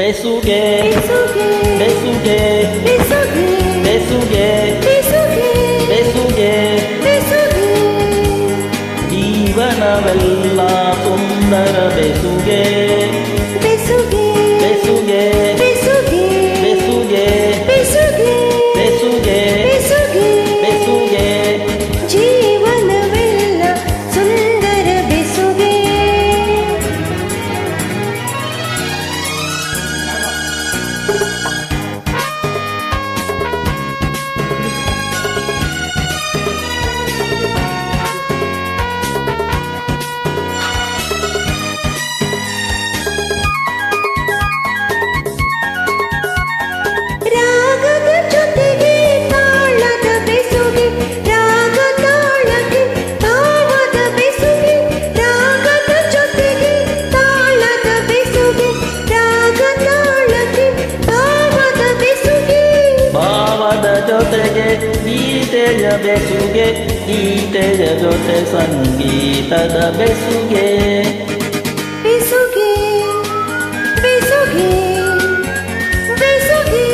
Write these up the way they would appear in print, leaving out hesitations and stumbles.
ಬೆಸುಗೆ ಬೆಸುಗೆ ಬೆಸುಗೆ ಬೆಸುಗೆ ಬೆಸುಗೆ ಬೆಸುಗೆ ಬೆಸುಗೆ ಬೆಸುಗೆ ಜೀವನವೆಲ್ಲ ಸುಂದರ ಬೆಸುಗೆ ಬೆಸುಗೆ ಬೆಸುಗೆ ಬೆಸುಗೆ ಬೆಸುಗೆ ಬೆಸುಗೆ ಬೆಸುಗೆ ಬೆಸುಗೆ ಬೆಸುಗೆ ಜೀವನವೆಲ್ಲ ಸುಂದರ ಬೆಸುಗೆ ರಾಗದ ಜೊತೆಗೆ ತಾಳದ ಬೆಸುಗೆ ರಾಗ ತಾಳಕ್ಕೆ ಭಾವದ ಬೆಸುಗೆ ರಾಗದ ಜೊತೆಗೆ ತಾಳದ ಬೆಸುಗೆ ರಾಗ ತಾಳಕ್ಕೆ ಭಾವದ ಬೆಸುಗೆ ಭಾವದ ಜೊತೆಗೆ ಗೀತೆಯ ಬೆಸುಗೆ ಗೀತೆಯ ಜೊತೆ ಸಂಗೀತದ ಬೆಸುಗೆ ಬೆಸುಗೆ ಬೆಸುಗೆ ಬೆಸುಗೆ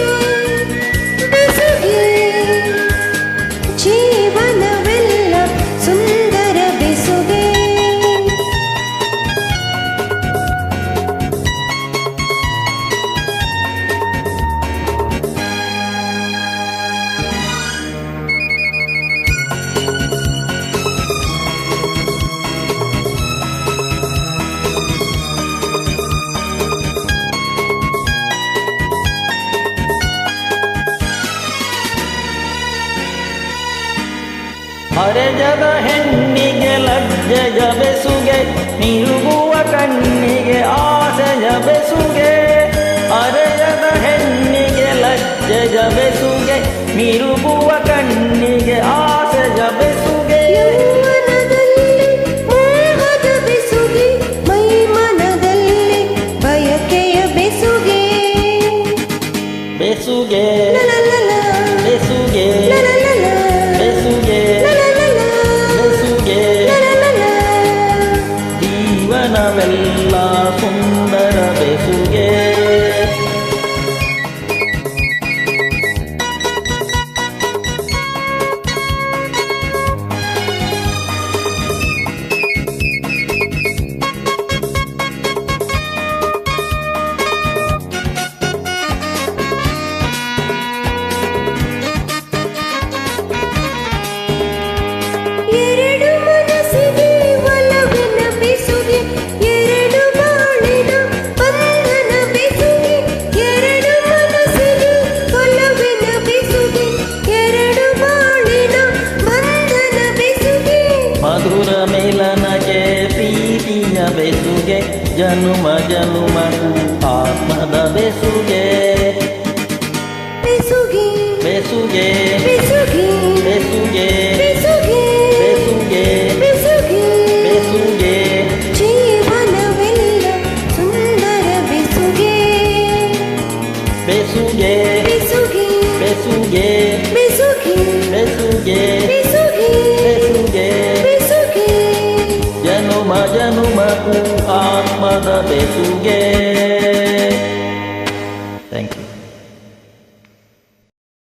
ಬೆಸುಗೆ ಜೀವನವೆಲ್ಲ ಸುಂದರ ಬೆಸುಗೆ ಹರೆಜದ ಹೆಣ್ಣಿಗೆ ಲಜ್ಜೆಯ ಬೆಸುಗೆ ನಿಲುಗುವ ಕಣ್ಣಿಗೆ ಆಸೆಯ ಬೆಸುಗೆ ಹರೆಜದ ಹೆಣ್ಣಿಗೆ ಲಜ್ಜೆಯ ಬೆಸುಗೆ ನಿಲುಗುವ ಕಣ್ಣಿಗೆ ಆಸೆಯ ಬೆಸುಗೆ ಯೌವನದಲ್ಲಿ ಮೋಹದ ಬೆಸುಗೆ ಮೈಮನದಲ್ಲಿ ಬಯಕೆಯ ಬೆಸುಗೆ ಬೆಸುಗೆ ಲಲಲಲ, ಬೆಸುಗೆ ಲಲಲಲ, ಬೆಸುಗೆ ಲಲಲಲ, ಬೆಸುಗೆ ಲಲಲಲ. ಜೀವನವೆಲ್ಲ ಸುಂದರ ಬೆಸುಗೆ ಎರಡು ಮನಸ್ಸಿಗೆ ಒಲವಿನ ಬೆಸುಗೆ ಎರಡು ಬಾಳಿನ ಬಂಧನ ಬೆಸುಗೆ ಎರಡು ಮನಸ್ಸಿಗೆ ಒಲವಿನ ಬೆಸುಗೆ ಎರಡು ಬಾಳಿನ ಬಂಧನ ಬೆಸುಗೆ ಮಧುರ ಮೇಲನಗೆ ಪ್ರೀತಿಯ ಬೆಸುಗೆ ಜನುಮ ಜನುಮಗೂ ಆತ್ಮದ ಬೆಸುಗೆ ಬೆಸುಗೆ ಬೆಸುಗೆ